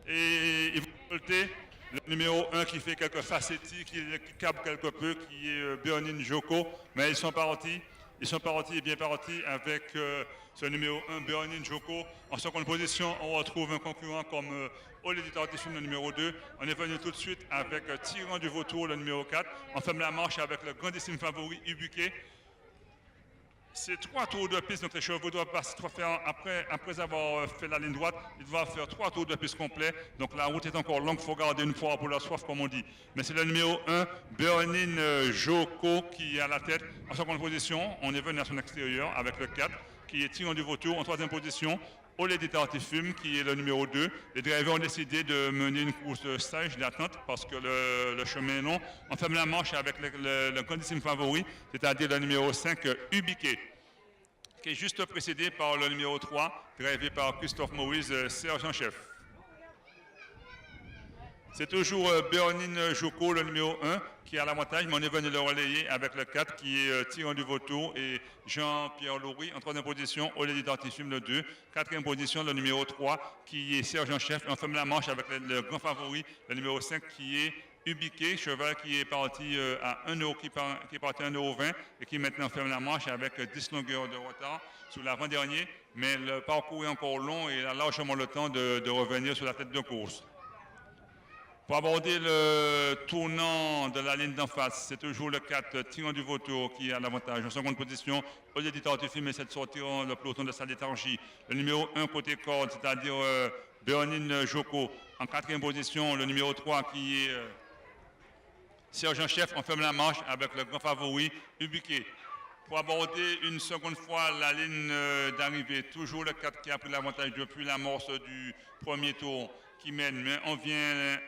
Et ils vont volter le numéro 1 qui fait quelques facettis, qui câble quelque peu, qui est Bernine Joko, mais ils sont partis. Ils sont partis et bien partis avec ce numéro 1, Bernine Joko. En seconde position, on retrouve un concurrent comme l'éditeur du film, le numéro 2. On est venu tout de suite avec Tyran du Vautour, le numéro 4. On ferme la marche avec le grandissime favori, Ubuquet. C'est 3 tours de piste, donc les chevaux doivent faire, après avoir fait la ligne droite, ils doivent faire 3 tours de piste complets. Donc la route est encore longue, il faut garder une fois pour la soif, comme on dit. Mais c'est le numéro 1, Bernine Joko, qui est à la tête. En seconde position, on est venu à son extérieur avec le 4, qui est Tyran du Vautour. En troisième position, Olédite Artifume, qui est le numéro 2. Les drivers ont décidé de mener une course sage d'attente parce que le chemin est long. On ferme la manche avec le grandissime favori, c'est-à-dire le numéro 5, Ubiquet, qui est juste précédé par le numéro 3, drivé par Christophe Maurice, sergent-chef. C'est toujours Bernine Joko, le numéro 1, qui a l'avantage, mais on est venu le relayer avec le 4, qui est Tyran du Vautour, et Jean-Pierre Laurie. En troisième position, Olédite Artifume, le 2. Quatrième position, le numéro 3, qui est sergent-chef. Et on ferme la manche avec le grand favori, le numéro 5, qui est Ubiquet, cheval qui est parti à 1 euro, qui est parti à 1,20 € et qui maintenant ferme la manche avec 10 longueurs de retard sur l'avant-dernier. Mais le parcours est encore long et il a largement le temps de revenir sur la tête de course. Pour aborder le tournant de la ligne d'en face, c'est toujours le 4, Tyran du Vautour, qui a l'avantage. En seconde position, Olédite Artifume essaie de sortir le peloton de sa léthargie. Le numéro 1 côté corde, c'est-à-dire Bernine Joko. En quatrième position, le numéro 3 qui est sergent-chef. On ferme la marche avec le grand favori, Ubiquet. Pour aborder une seconde fois la ligne d'arrivée, toujours le 4 qui a pris l'avantage depuis l'amorce du premier tour qui mène, mais on vient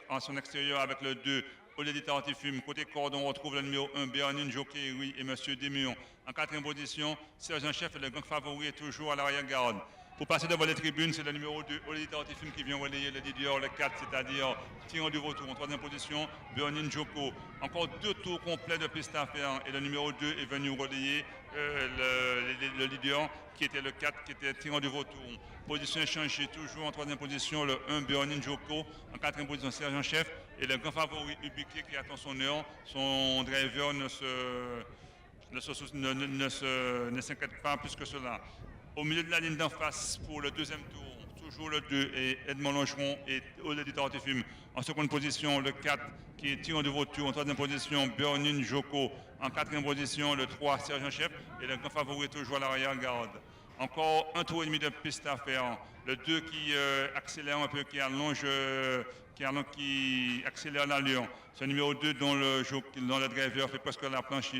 à son extérieur avec le 2, Olédite Artifume. Côté corde, on retrouve le numéro 1, Bernine Jokéry et M. Desmurions. En quatrième position, sergent-chef et le grand favori est toujours à l'arrière-garde. Pour passer devant les tribunes, c'est le numéro 2, Olédite Artifume, qui vient relayer le leader, le 4, c'est-à-dire Tyran du Vautour. En troisième position, Bernine Joko. Encore 2 tours complets de piste à faire et le numéro 2 est venu relayer le leader, qui était le 4, qui était Tyran du Vautour. Position échangée, toujours en troisième position, le 1, Bernine Joko. En quatrième position, sergent-chef. Et le grand favori, Ubiquet, qui attend son heure. Son driver ne s'inquiète pas plus que cela. Au milieu de la ligne d'en face pour le deuxième tour, toujours le 2 et Edmond Longeron et Olédite Artifume. En seconde position, le 4 qui est Tyran du Vautour. En troisième position, Bernine Joko. En quatrième position, le 3, sergent-chef. Et le grand favori est toujours à l'arrière-garde. Encore 1 tour et demi de piste à faire. Le 2 qui accélère un peu, qui accélère l'allure. C'est le numéro 2 dont le driver fait presque la planche.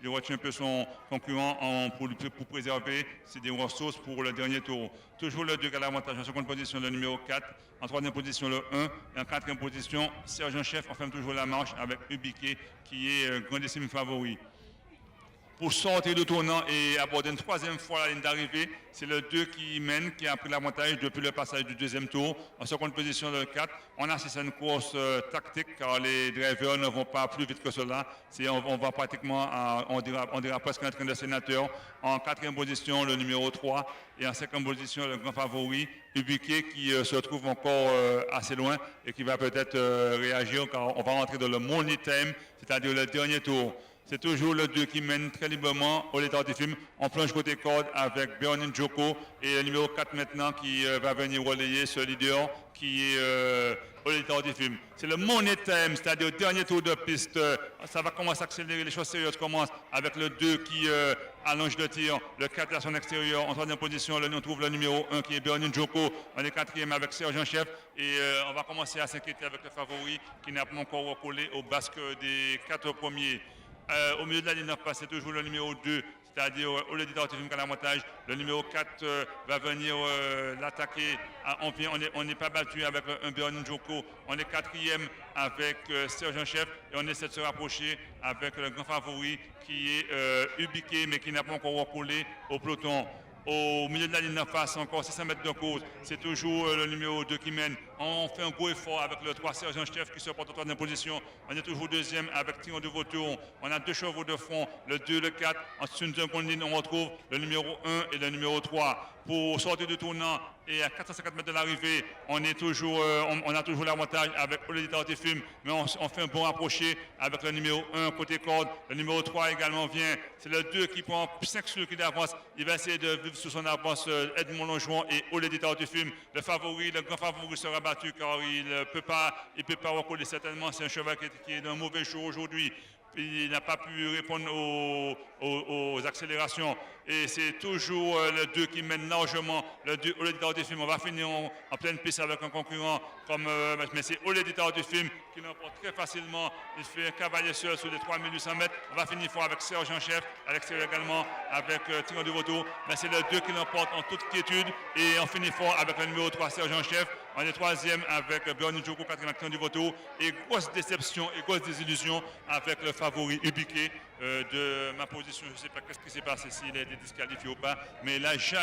Il retient un peu son concurrent pour préserver ses ressources pour le dernier tour. Toujours le 2 qui a l'avantage. En seconde position, le numéro 4. En troisième position, le 1. Et en quatrième position, sergent-chef. On ferme toujours la marche avec Ubiquet, qui est grandissime favori. Pour sortir du tournant et aborder une troisième fois la ligne d'arrivée, c'est le 2 qui mène, qui a pris l'avantage depuis le passage du deuxième tour. En seconde position, le 4. On assiste à une course tactique car les drivers ne vont pas plus vite que cela. On va pratiquement, on dira presque un train de sénateur. En quatrième position, le numéro 3. Et en cinquième position, le grand favori, Ubiquet, qui se trouve encore assez loin et qui va peut-être réagir car on va rentrer dans le money time, c'est-à-dire le dernier tour. C'est toujours le 2 qui mène très librement Olédite Artifume. On plonge côté corde avec Bernine Joko et le numéro 4 maintenant qui va venir relayer ce leader qui est Olédite Artifume. C'est le money time, c'est-à-dire le dernier tour de piste. Ça va commencer à accélérer, les choses sérieuses commencent avec le 2 qui allonge le tir, le 4 à son extérieur. En troisième position, on trouve le numéro 1 qui est Bernine Joko. On est quatrième avec sergent-chef et on va commencer à s'inquiéter avec le favori qui n'a pas encore recollé au basque des 4 premiers. Au milieu de la ligne d'en face, c'est toujours le numéro 2, c'est-à-dire Olédite Artifume qui a l'avantage. Le numéro 4 va venir l'attaquer. On n'est pas battu avec un Bernine Joko. On est quatrième avec sergent-chef et on essaie de se rapprocher avec le grand favori qui est Ubiquet, mais qui n'a pas encore recollé au peloton. Au milieu de la ligne d'en face, encore 600 mètres de course, c'est toujours le numéro 2 qui mène. On fait un gros effort avec le 3 sergent-chef qui se porte en troisième position. On est toujours deuxième avec Tyran du Vautour. On a 2 chevaux de front, le 2 et le 4. Ensuite, une seconde ligne, on retrouve le numéro 1 et le numéro 3. Pour sortir du tournant Et à 450 mètres de l'arrivée, on a toujours l'avantage avec l'éditeur de film, mais on fait un bon rapproché avec le numéro 1 côté corde. Le numéro 3 également vient. C'est le 2 qui prend 5 secondes d'avance. Il va essayer de vivre sous son avance Edmond Longeron et l'éditeur du film. Le grand favori sera battu car il ne peut pas recoller certainement. C'est un cheval qui est d'un mauvais jour aujourd'hui. Il n'a pas pu répondre aux accélérations. Et c'est toujours le 2 qui mène largement. Le 2 au l'éditeur du film. On va finir en pleine piste avec un concurrent mais c'est au l'éditeur du film qui l'emporte très facilement. Il fait un cavalier seul sur les 3800 mètres. On va finir fort avec Serge en chef. À l'extérieur également avec Tigran du Vautour. Mais c'est le 2 qui l'emporte en toute quiétude. Et on finit fort avec le numéro 3, Serge en chef. On est troisième avec Bernie Djoko, quatrième avec Tigran du Vautour. Et grosse déception et grosse désillusion avec le favori Ubiqué de ma position. Je ne sais pas qu'est-ce qui s'est passé, s'il a été disqualifié ou pas. Mais là, jamais